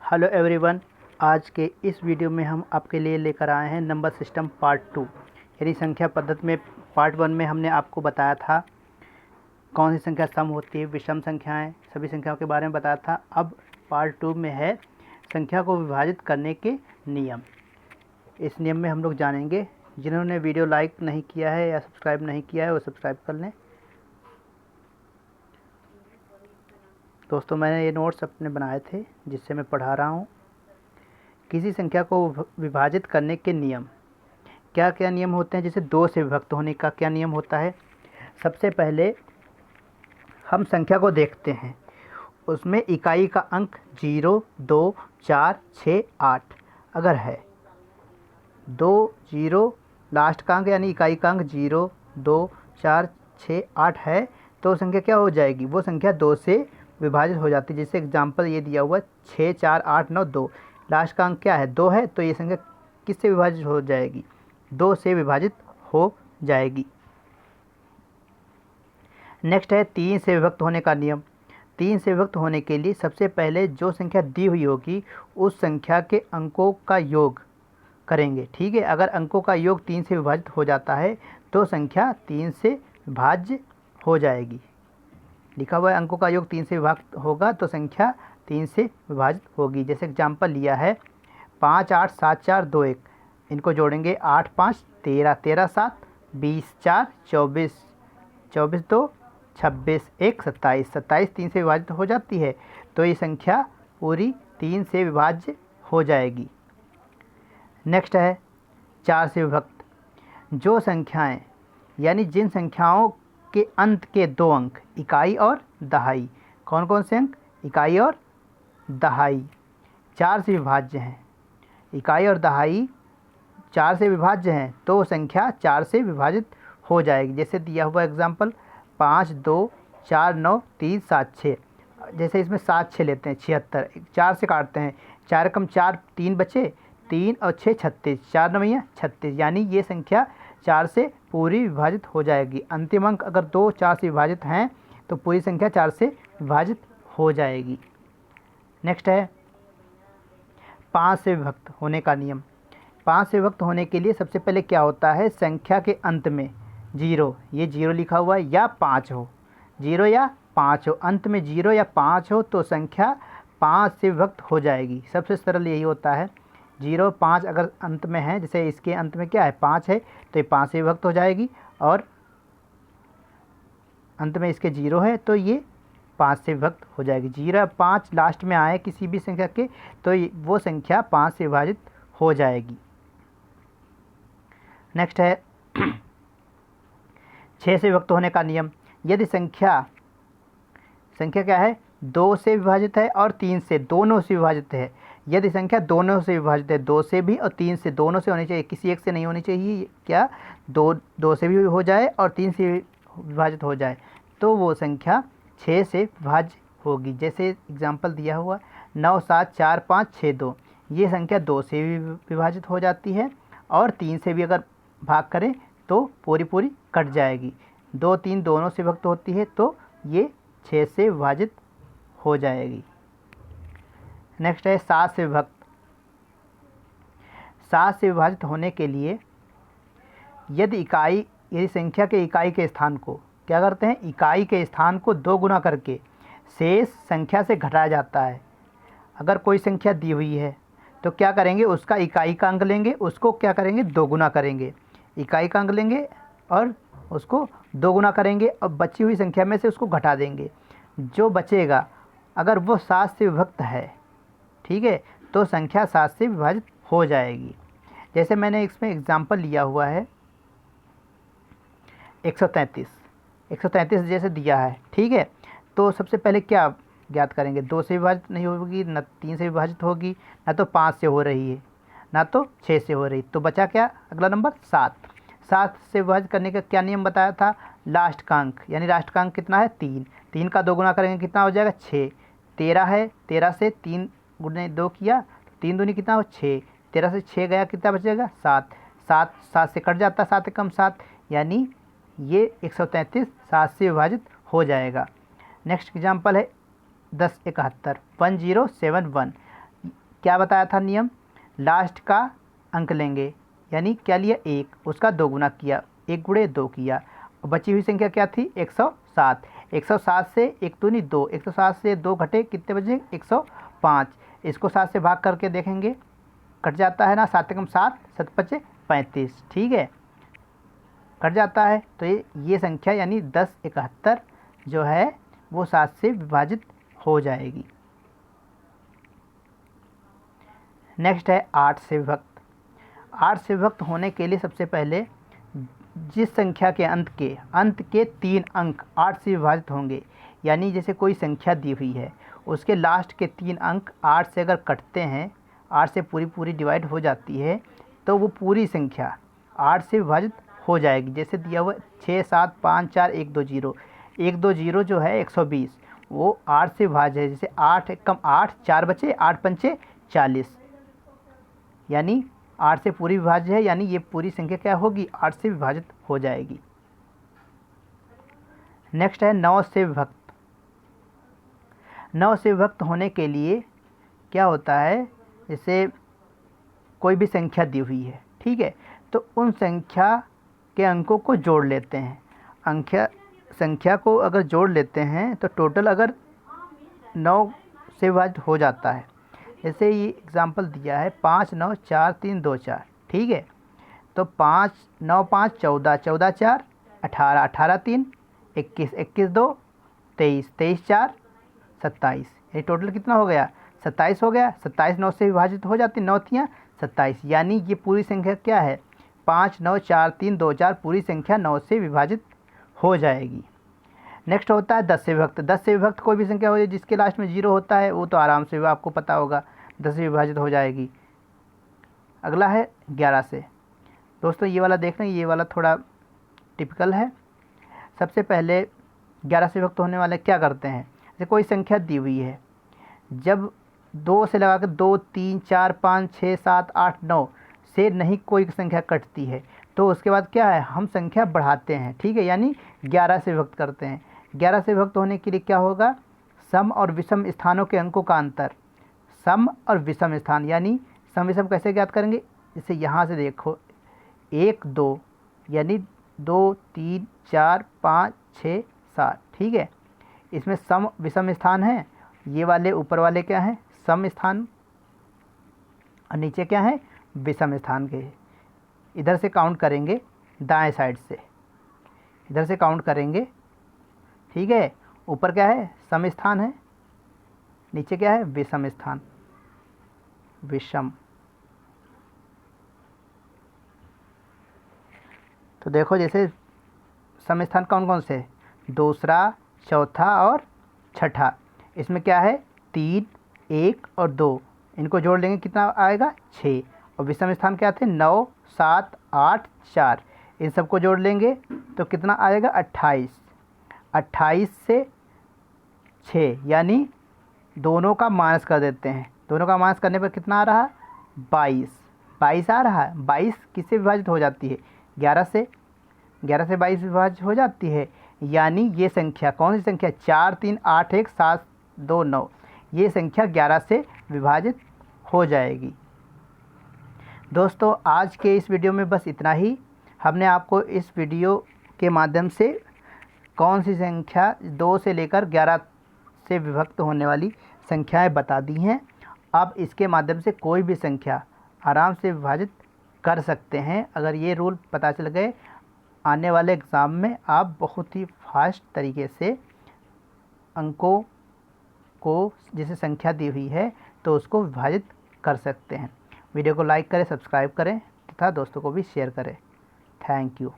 Hello everyone. आज के इस वीडियो में हम आपके लिए लेकर आए हैं नंबर सिस्टम पार्ट 2 यानी संख्या पद्धति में। पार्ट 1 में हमने आपको बताया था कौन सी संख्या सम होती है, विषम संख्याएं, सभी संख्याओं के बारे में बताया था। अब पार्ट 2 में है संख्या को विभाजित करने के नियम। इस नियम में हम लोग जानेंगे। जिन्होंने वीडियो लाइक नहीं किया है या सब्सक्राइब नहीं किया है वो सब्सक्राइब कर लें। दोस्तों, मैंने ये नोट्स अपने बनाए थे जिससे मैं पढ़ा रहा हूँ। किसी संख्या को विभाजित करने के नियम, क्या क्या नियम होते हैं। जैसे 2 से विभक्त होने का क्या नियम होता है। सबसे पहले हम संख्या को देखते हैं, उसमें इकाई का अंक 0, 2, 4, 6, 8 अगर है, 2 0 लास्ट का अंक यानी इकाई का अंक 0, 2, 4, 6, 8 है तो संख्या क्या हो जाएगी, वो संख्या 2 से विभाजित हो जाती है। जैसे एग्जाम्पल ये दिया हुआ 6, 4, 8, 9, 2, लास्ट का अंक क्या है, 2 है, तो ये संख्या किससे विभाजित हो जाएगी, 2 से विभाजित हो जाएगी। नेक्स्ट है 3 से विभक्त होने का नियम। 3 से विभक्त होने के लिए सबसे पहले जो संख्या दी हुई होगी उस संख्या के अंकों का योग करेंगे। ठीक है, अगर अंकों का योग 3 से विभाजित हो जाता है तो संख्या 3 से विभाज्य हो जाएगी। लिखा हुआ है अंकों का योग 3 से विभाजित होगा तो संख्या 3 से विभाजित होगी। जैसे एग्जाम्पल लिया है 5, 8, 7, 4, 2, 1, इनको जोड़ेंगे 8, 5, 13, 13, 7, 20, 4, 24, 24, 2, 26, 1, 27, 27 3 से विभाजित हो जाती है तो ये संख्या पूरी 3 से विभाज्य हो जाएगी। नेक्स्ट है 4 से विभक्त। जो संख्याएं यानी जिन संख्याओं के अंत के 2 अंक इकाई और दहाई, कौन कौन से अंक, इकाई और दहाई 4 से विभाज्य हैं, इकाई और दहाई 4 से विभाज्य हैं तो संख्या 4 से विभाजित हो जाएगी। जैसे दिया हुआ एग्जाम्पल 5, 2, 4, 9, 3, 7, 6। जैसे इसमें 7, 6 लेते हैं 76, 4 से काटते हैं, 4 कम 4 3 बचे, 3 और 6 36, 4 9 36, यानी ये संख्या 4 से पूरी विभाजित हो जाएगी। अंतिम अंक अगर 2 4 से विभाजित हैं तो पूरी संख्या 4 से विभाजित हो जाएगी। नेक्स्ट है 5 से विभक्त होने का नियम। 5 से विभक्त होने के लिए सबसे पहले क्या होता है, संख्या के अंत में 0, ये 0 लिखा हुआ है या 5 हो, 0 या 5 हो, अंत में 0 या 5 हो तो संख्या 5 से विभक्त हो जाएगी। सबसे सरल यही होता है, 0 5 अगर अंत में है, जैसे इसके अंत में क्या है 5 है तो ये 5 से विभक्त हो जाएगी, और अंत में इसके 0 है तो ये 5 से विभक्त हो जाएगी। 0 या 5 लास्ट में आए किसी भी संख्या के तो वो संख्या 5 से विभाजित हो जाएगी। नेक्स्ट है 6 से विभक्त होने का नियम। यदि संख्या क्या है, 2 से विभाजित है और 3 से, दोनों से विभाजित है। यदि संख्या दोनों से विभाजित है, 2 से भी और 3 से, दोनों से होनी चाहिए, किसी एक से नहीं होनी चाहिए। क्या 2 से भी हो जाए और 3 से विभाजित हो जाए तो वो संख्या 6 से विभाज्य होगी। जैसे एग्जाम्पल दिया हुआ 9, 7, 4, 5, 6, 2, ये संख्या 2 से भी विभाजित हो जाती है और 3 से भी अगर भाग करें तो पूरी कट जाएगी। 2 3 दोनों से विभक्त होती है तो ये 6 से विभाजित हो जाएगी। नेक्स्ट है 7 से विभक्त। 7 से विभाजित होने के लिए यदि संख्या के इकाई के स्थान को क्या करते हैं, इकाई के स्थान को 2 गुना करके शेष संख्या से घटाया जाता है। अगर कोई संख्या दी हुई है तो क्या करेंगे, उसका इकाई का अंक लेंगे, उसको क्या करेंगे 2 गुना करेंगे, इकाई का अंक लेंगे और उसको 2 गुना करेंगे और बची हुई संख्या में से उसको घटा देंगे। जो बचेगा अगर वो 7 से विभक्त है, ठीक है, तो संख्या 7 से विभाजित हो जाएगी। जैसे मैंने इसमें एग्जाम्पल लिया हुआ है 133 जैसे दिया है, ठीक है, तो सबसे पहले क्या ज्ञात करेंगे, 2 से विभाजित नहीं होगी, न 3 से विभाजित होगी, ना तो 5 से हो रही है, ना तो 6 से हो रही, तो बचा क्या अगला नंबर 7। 7 से विभाजित करने का क्या नियम बताया था, लास्ट का अंक, यानी लास्ट का अंक कितना है 3, 3 का 2 गुना करेंगे कितना हो जाएगा 6, 13 है, 13 से 3 गुने 2 किया, 3 दूनी कितना हो 6, 13 से 6 गया कितना बचेगा 7, 7 से कट जाता है, 7 कम 7, यानी ये 133 7 से विभाजित हो जाएगा। नेक्स्ट एग्जाम्पल है 1071, 1071, क्या बताया था नियम, लास्ट का अंक लेंगे, यानी क्या लिया 1, उसका 2 गुना किया, 1 गुणे 2 किया, बची हुई संख्या क्या थी 107। 107 से 1 दूनी 2, 107 से 2 घटे कितने बचे 105। इसको 7 से भाग करके देखेंगे, कट जाता है ना, 7 एकम 7, 7 पचे 35, ठीक है, कट जाता है। तो ये संख्या यानी 1071 जो है वो 7 से विभाजित हो जाएगी। नेक्स्ट है 8 से विभक्त। 8 से विभक्त होने के लिए सबसे पहले जिस संख्या के अंत के 3 अंक 8 से विभाजित होंगे, यानी जैसे कोई संख्या दी हुई है उसके लास्ट के 3 अंक 8 से अगर कटते हैं, 8 से पूरी डिवाइड हो जाती है, तो वो पूरी संख्या 8 से विभाजित हो जाएगी। जैसे दिया हुआ 6 7 5 4 1 2 0, 1 2 0 जो है 120, वो 8 से विभाज्य है। जैसे 8 एकम 8, 4 बचे, 8 पंचे 40, यानी 8 से पूरी विभाज्य है, यानी ये पूरी संख्या क्या होगी 8 से विभाजित हो जाएगी। नेक्स्ट है 9 से विभक्त। 9 से विभक्त होने के लिए क्या होता है, जैसे कोई भी संख्या दी हुई है, ठीक है, तो उन संख्या के अंकों को जोड़ लेते हैं। संख्या को अगर जोड़ लेते हैं तो टोटल अगर 9 से विभाजित हो जाता है। जैसे ये एग्जांपल दिया है 5 9 4 3 2 4, ठीक है, तो 5 9 5 14, 14 4 18, 18 3 21, 21 2 23, 23 4 27, ये टोटल कितना हो गया 27 हो गया। 27 9 से विभाजित हो जाती, 9 तियाँ 27, यानी ये पूरी संख्या क्या है 5 9 4 3 2 4, पूरी संख्या 9 से विभाजित हो जाएगी। नेक्स्ट होता है 10 से विभक्त। 10 से विभक्त कोई भी संख्या हो जाए जिसके लास्ट में 0 होता है, वो तो आराम से आपको पता होगा 10 से विभाजित हो जाएगी। अगला है 11 से। दोस्तों ये वाला देख रहे हैं, ये वाला थोड़ा टिपिकल है। सबसे पहले 11 से विभक्त होने वाले क्या करते हैं, जैसे कोई संख्या दी हुई है, जब 2 से लगा कर 2 3 4 5 6 7 8 9 से नहीं कोई संख्या कटती है, तो उसके बाद क्या है हम संख्या बढ़ाते हैं, ठीक है, यानी 11 से विभक्त करते हैं। 11 से विभक्त होने के लिए क्या होगा, सम और विषम स्थानों के अंकों का अंतर, सम और विषम स्थान, यानी सम विषम कैसे ज्ञात करेंगे, जैसे यहाँ से देखो 1 2, यानी 2 3 4 5 6 7, ठीक है, इसमें सम विषम स्थान है, ये वाले ऊपर वाले क्या हैं सम स्थान और नीचे क्या है विषम स्थान के। इधर से काउंट करेंगे दाएं साइड से, इधर से काउंट करेंगे, ठीक है, ऊपर क्या है सम स्थान है, नीचे क्या है विषम स्थान, विषम। तो देखो जैसे सम स्थान कौन कौन से, दूसरा, चौथा और छठा, इसमें क्या है 3 1 और 2, इनको जोड़ लेंगे कितना आएगा 6, और विषम स्थान क्या थे 9 7 8 4, इन सबको जोड़ लेंगे तो कितना आएगा 28। 28 से 6, यानी दोनों का माइनस कर देते हैं, दोनों का माइनस करने पर कितना आ रहा 22, 22 आ रहा है। 22 किससे विभाजित हो जाती है 11 से, 11 से 22 विभाजित हो जाती है, यानी ये संख्या कौन सी संख्या 4 3 8 1 7 2 9, ये संख्या 11 से विभाजित हो जाएगी। दोस्तों आज के इस वीडियो में बस इतना ही। हमने आपको इस वीडियो के माध्यम से कौन सी संख्या 2 से लेकर 11 से विभक्त होने वाली संख्याएं बता दी हैं। आप इसके माध्यम से कोई भी संख्या आराम से विभाजित कर सकते हैं। अगर ये रूल पता चल गए, आने वाले एग्ज़ाम में आप बहुत ही फास्ट तरीके से अंकों को, जैसे संख्या दी हुई है तो उसको विभाजित कर सकते हैं। वीडियो को लाइक करें, सब्सक्राइब करें तथा दोस्तों को भी शेयर करें। Thank you.